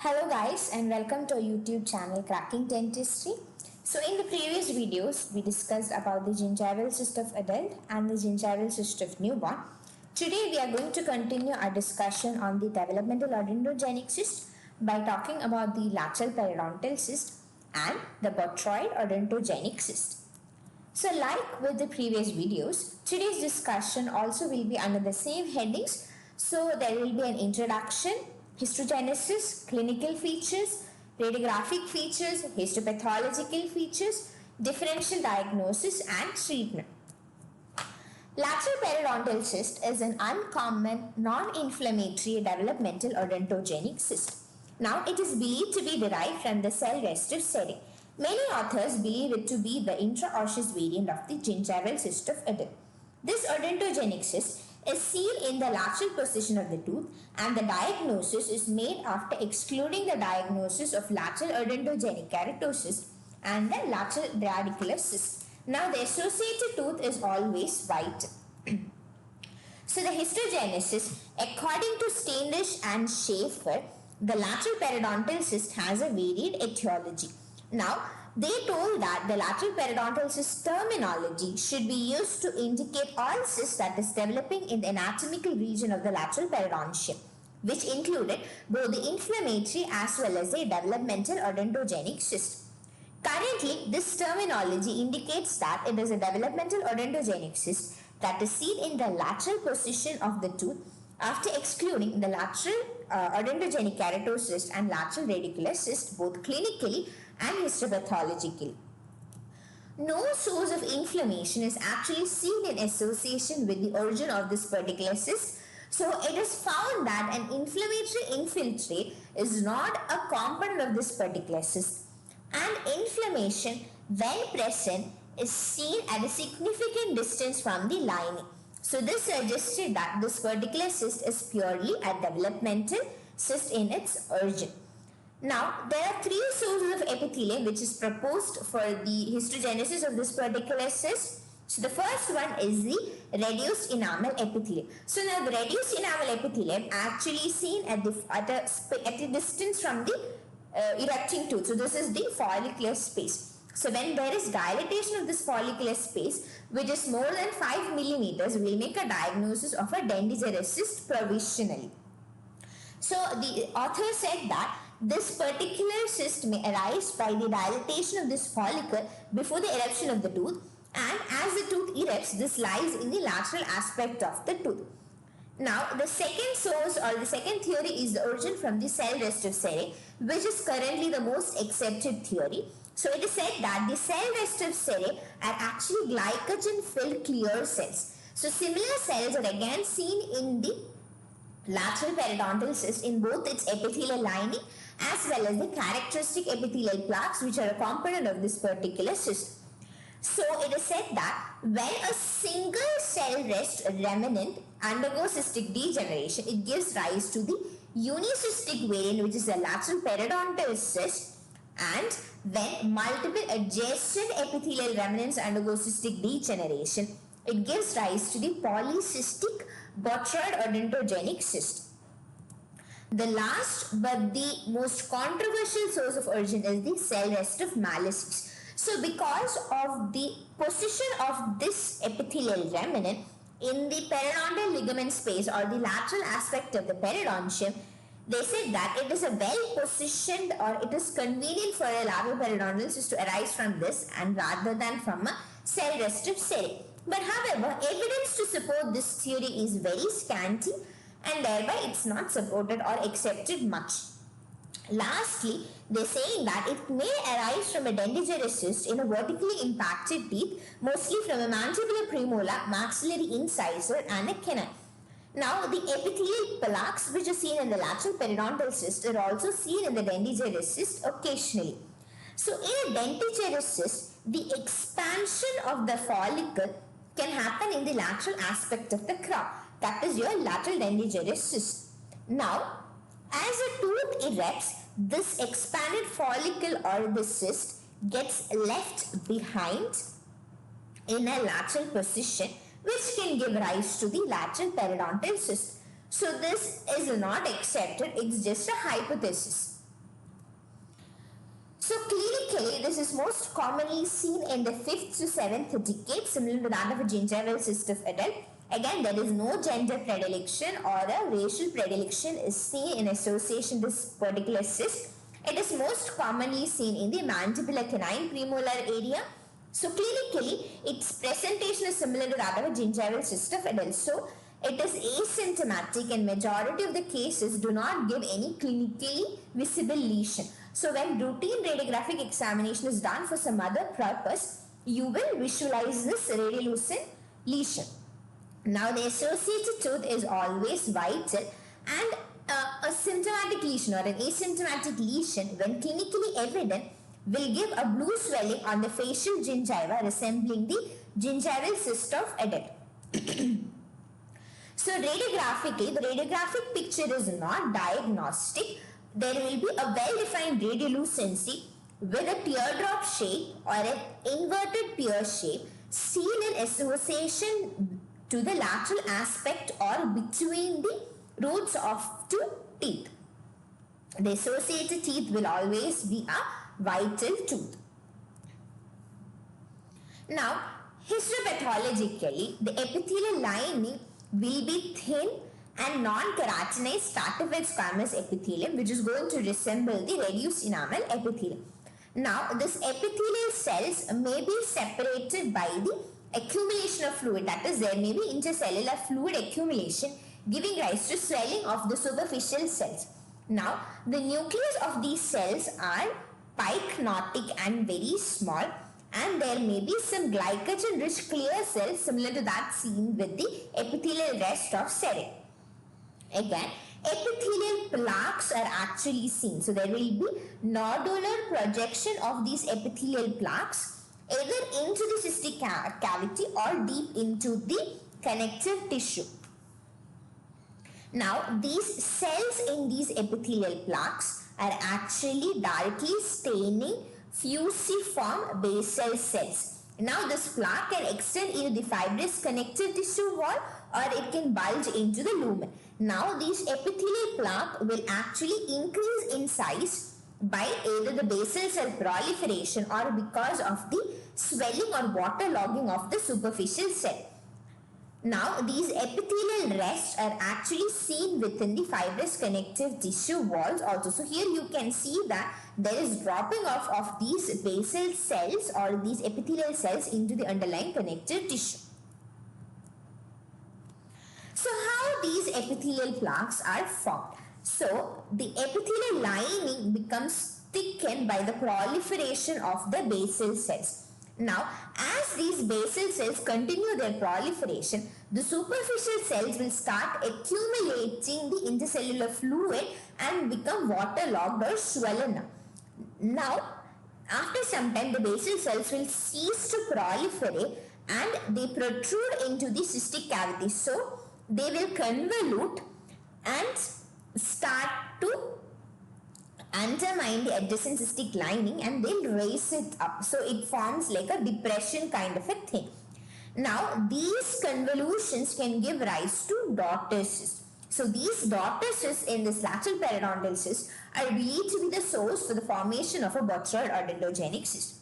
Hello guys and welcome to our YouTube channel Cracking Dentistry. So in the previous videos we discussed about the gingival cyst of adult and the gingival cyst of newborn. Today we are going to continue our discussion on the developmental odontogenic cyst by talking about the lateral periodontal cyst and the botryoid odontogenic cyst. So like with the previous videos, today's discussion also will be under the same headings. So there will be an introduction, histogenesis, clinical features, radiographic features, histopathological features, differential diagnosis and treatment. Lateral periodontal cyst is an uncommon non-inflammatory developmental odontogenic cyst. Now it is believed to be derived from the cell restive setting. Many authors believe it to be the intraosseous variant of the gingival cyst of adult. This odontogenic cyst is seen in the lateral position of the tooth, and the diagnosis is made after excluding the diagnosis of lateral odontogenic keratosis and the lateral radicular cyst. Now the associated tooth is always white. So the histogenesis, according to Standish and Schaefer, the lateral periodontal cyst has a varied etiology. Now, they told that the lateral periodontal cyst terminology should be used to indicate all cysts that is developing in the anatomical region of the lateral periodontium, which included both the inflammatory as well as the developmental odontogenic cyst. Currently, this terminology indicates that it is a developmental odontogenic cyst that is seen in the lateral position of the tooth after excluding the lateral odontogenic keratosis and lateral radicular cyst both clinically and histopathologically. No source of inflammation is actually seen in association with the origin of this particular cyst. So it is found that an inflammatory infiltrate is not a component of this particular cyst, and inflammation when present is seen at a significant distance from the lining. So this suggested that this particular cyst is purely a developmental cyst in its origin. Now, there are three sources of epithelium which is proposed for the histogenesis of this particular cyst. So the first one is the reduced enamel epithelium. So now the reduced enamel epithelium actually seen at the distance from the erupting tooth. So this is the follicular space. So when there is dilatation of this follicular space, which is more than 5 millimeters, we will make a diagnosis of a dentigerous cyst provisionally. So the author said that this particular cyst may arise by the dilatation of this follicle before the eruption of the tooth, and as the tooth erupts, this lies in the lateral aspect of the tooth. Now, the second source or the second theory is the origin from the cell restive setting, which is currently the most accepted theory. So, it is said that the cell restive setting are actually glycogen-filled clear cells. So, similar cells are again seen in the lateral periodontal cyst in both its epithelial lining as well as the characteristic epithelial plaques, which are a component of this particular cyst. So it is said that when a single cell rest remnant undergoes cystic degeneration, it gives rise to the unicystic variant, which is a lateral periodontal cyst, and when multiple adjacent epithelial remnants undergo cystic degeneration, it gives rise to the polycystic botryoid odontogenic cyst. The last but the most controversial source of origin is the cell restive malicis. So because of the position of this epithelial remnant in the periodontal ligament space or the lateral aspect of the periodontium, they said that it is a well positioned or it is convenient for a lateral periodontal cyst to arise from this and rather than from a cell restive setting. But however, evidence to support this theory is very scanty, and thereby it's not supported or accepted much. Lastly, they're saying that it may arise from a dentigerous cyst in a vertically impacted teeth, mostly from a mandibular premolar, maxillary incisor and a canine. Now, the epithelial plaques which are seen in the lateral periodontal cyst are also seen in the dentigerous cyst occasionally. So, in a dentigerous cyst, the expansion of the follicle can happen in the lateral aspect of the crown. That is your lateral dentigerous cyst. Now, as a tooth erupts, this expanded follicle or the cyst gets left behind in a lateral position, which can give rise to the lateral periodontal cyst. So this is not accepted, it's just a hypothesis. So clinically, this is most commonly seen in the 5th to 7th decade, similar to that of a gingival cyst of adult. Again, there is no gender predilection or a racial predilection is seen in association with this particular cyst. It is most commonly seen in the mandibular canine premolar area. So clinically, its presentation is similar to that of a gingival cyst of adults. So it is asymptomatic and majority of the cases do not give any clinically visible lesion. So when routine radiographic examination is done for some other purpose, you will visualize this radiolucent lesion. Now the associated tooth is always vital, and a symptomatic lesion or an asymptomatic lesion when clinically evident will give a blue swelling on the facial gingiva resembling the gingival cyst of adult. So radiographically, the radiographic picture is not diagnostic. There will be a well-defined radiolucency with a teardrop shape or an inverted pear shape seen in association to the lateral aspect or between the roots of two teeth. The associated teeth will always be a vital tooth. Now, histopathologically, the epithelial lining will be thin and non-keratinized stratified squamous epithelium, which is going to resemble the reduced enamel epithelium. Now, this epithelial cells may be separated by the accumulation of fluid, that is, there may be intercellular fluid accumulation giving rise to swelling of the superficial cells. Now, the nucleus of these cells are pycnotic and very small, and there may be some glycogen-rich clear cells similar to that seen with the epithelial rest of serine. Again, epithelial plaques are actually seen. So there will be nodular projection of these epithelial plaques either into the cystic cavity or deep into the connective tissue. Now, these cells in these epithelial plaques are actually directly staining fusiform basal cells. Now, this plaque can extend into the fibrous connective tissue wall or it can bulge into the lumen. Now, these epithelial plaque will actually increase in size by either the basal cell proliferation or because of the swelling or waterlogging of the superficial cell. Now, these epithelial rests are actually seen within the fibrous connective tissue walls also. So, here you can see that there is dropping off of these basal cells or these epithelial cells into the underlying connective tissue. So, how these epithelial plaques are formed? So, the epithelial lining becomes thickened by the proliferation of the basal cells. Now, as these basal cells continue their proliferation, the superficial cells will start accumulating the intercellular fluid and become waterlogged or swollen. Now, after some time, the basal cells will cease to proliferate and they protrude into the cystic cavity. So, they will convolute and start to undermine the adjacent cystic lining and they'll raise it up. So it forms like a depression kind of a thing. Now, these convolutions can give rise to daughter cysts. So these daughter cysts in this lateral periodontal cyst are believed to be the source for the formation of a botryoid odontogenic cyst.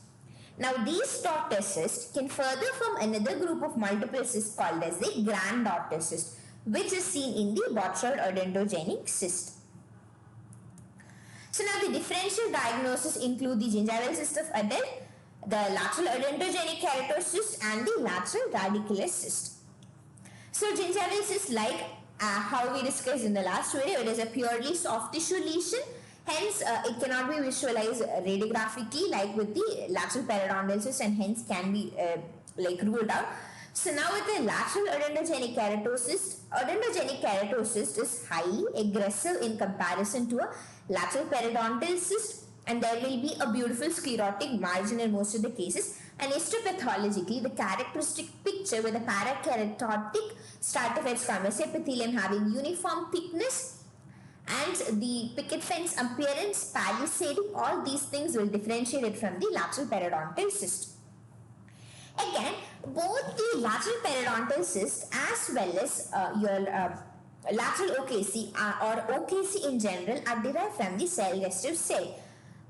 Now, these daughter cysts can further form another group of multiple cysts called as the granddaughter cyst, which is seen in the botryoid odontogenic cyst. So now the differential diagnosis include the gingival cyst of adult, the lateral odontogenic keratocyst and the lateral radicular cyst. So gingival cyst, like how we discussed in the last video, it is a purely soft tissue lesion. Hence, it cannot be visualized radiographically like with the lateral periodontal cyst and hence can be ruled out. So now with the lateral odontogenic keratocyst is highly aggressive in comparison to a lateral periodontal cyst and there will be a beautiful sclerotic margin in most of the cases. And histopathologically, the characteristic picture with a parakeratotic stratified squamous epithelium having uniform thickness and the picket fence appearance, palisading, all these things will differentiate it from the lateral periodontal cyst. Again, both the lateral periodontal cyst as well as your lateral OKC or OKC in general are derived from the cell restive cell.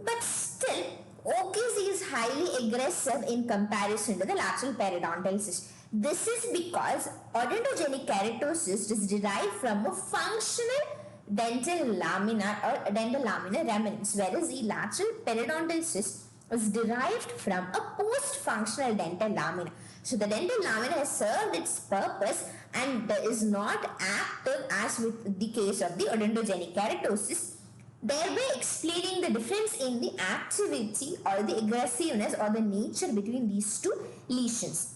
but still OKC is highly aggressive in comparison to the lateral periodontal cyst. This is because odontogenic keratosis is derived from a functional dental lamina or dental laminar remnants, whereas the lateral periodontal cyst is derived from a post-functional dental lamina. So the dental lamina has served its purpose and is not active as with the case of the odontogenic keratosis, thereby explaining the difference in the activity or the aggressiveness or the nature between these two lesions.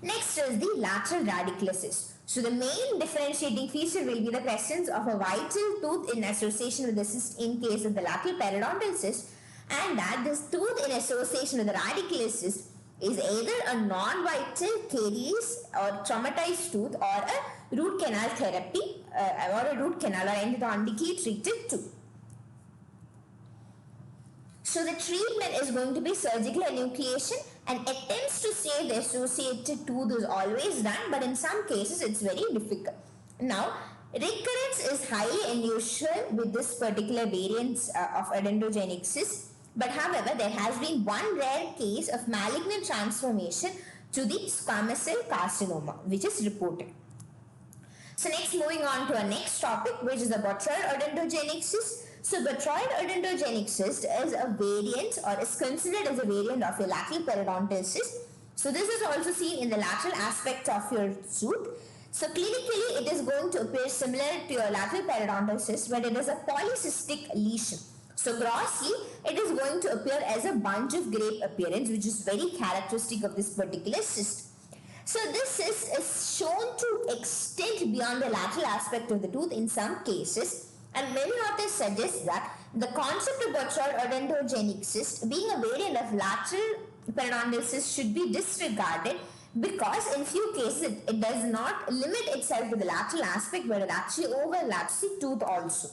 Next is the lateral radicular cyst. So the main differentiating feature will be the presence of a vital tooth in association with the cyst in case of the lateral periodontal cyst, and that this tooth in association with the radicular cyst is either a non-vital caries or traumatized tooth or a root canal therapy or a root canal or endodontically treated tooth. So the treatment is going to be surgical enucleation, and attempts to save the associated tooth is always done, but in some cases it's very difficult. Now, recurrence is highly unusual with this particular variant of odontogenic cyst, but however, there has been one rare case of malignant transformation to the squamous cell carcinoma, which is reported. So next, moving on to our next topic, which is the botryoid odontogenic cyst. So botryoid odontogenic cyst is a variant or is considered as a variant of a lateral periodontal cyst. So this is also seen in the lateral aspect of your tooth. So clinically, it is going to appear similar to your lateral periodontal cyst, but it is a polycystic lesion. So grossly, it is going to appear as a bunch of grape appearance, which is very characteristic of this particular cyst. So this cyst is shown to extend beyond the lateral aspect of the tooth in some cases, and many authors suggest that the concept of botryoid odontogenic cyst being a variant of lateral periodontal cyst should be disregarded, because in few cases it does not limit itself to the lateral aspect, but it actually overlaps the tooth also.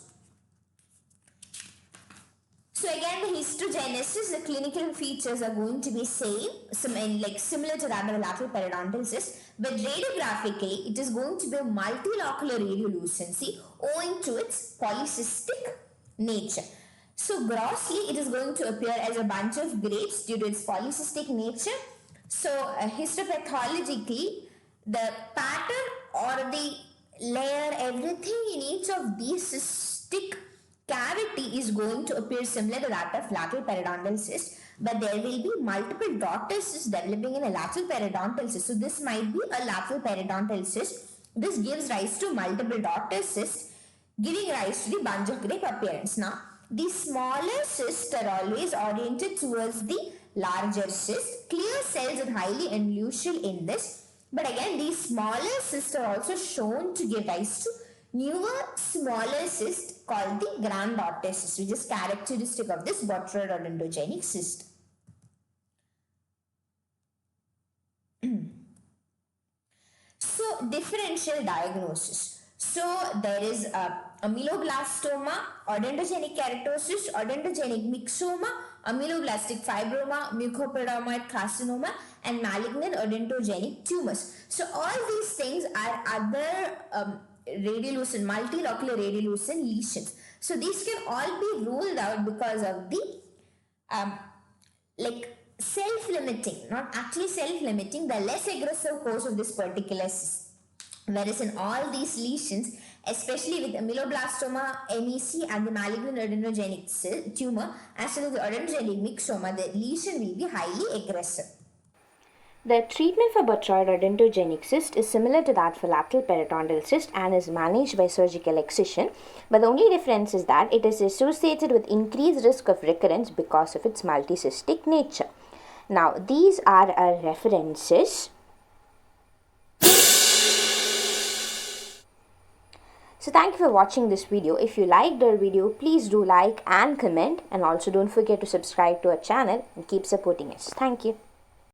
So again, the histogenesis, the clinical features are going to be similar to that of the lateral periodontal cyst, but radiographically it is going to be a multilocular radiolucency owing to its polycystic nature. So grossly, it is going to appear as a bunch of grapes due to its polycystic nature. So histopathologically, the pattern or the layer, everything in each of these cystic cavity is going to appear similar to that of lateral periodontal cyst, but there will be multiple daughter cysts developing in a lateral periodontal cyst. So this might be a lateral periodontal cyst. This gives rise to multiple daughter cysts, giving rise to the bunch of grape appearance. Now, the smaller cysts are always oriented towards the larger cyst. Clear cells are highly unusual in this, but again, these smaller cysts are also shown to give rise to newer, smaller cyst called the granddaughter cyst, which is characteristic of this botryoid odontogenic cyst. So, differential diagnosis. So, there is ameloblastoma, odontogenic keratosis, odontogenic myxoma, ameloblastic fibroma, mucoperomoid carcinoma, and malignant odontogenic tumors. So, all these things are other radiolucent, multilocular radiolucent lesions. So these can all be ruled out because of the self-limiting, not actually self-limiting, the less aggressive course of this particular cyst. Whereas in all these lesions, especially with ameloblastoma, MEC, and the malignant odontogenic tumor, as well as the odontogenic myxoma, the lesion will be highly aggressive. The treatment for botryoid odontogenic cyst is similar to that for lateral periodontal cyst and is managed by surgical excision, but the only difference is that it is associated with increased risk of recurrence because of its multicystic nature. Now, these are our references. So thank you for watching this video. If you liked our video, please do like and comment, and also don't forget to subscribe to our channel and keep supporting us. Thank you.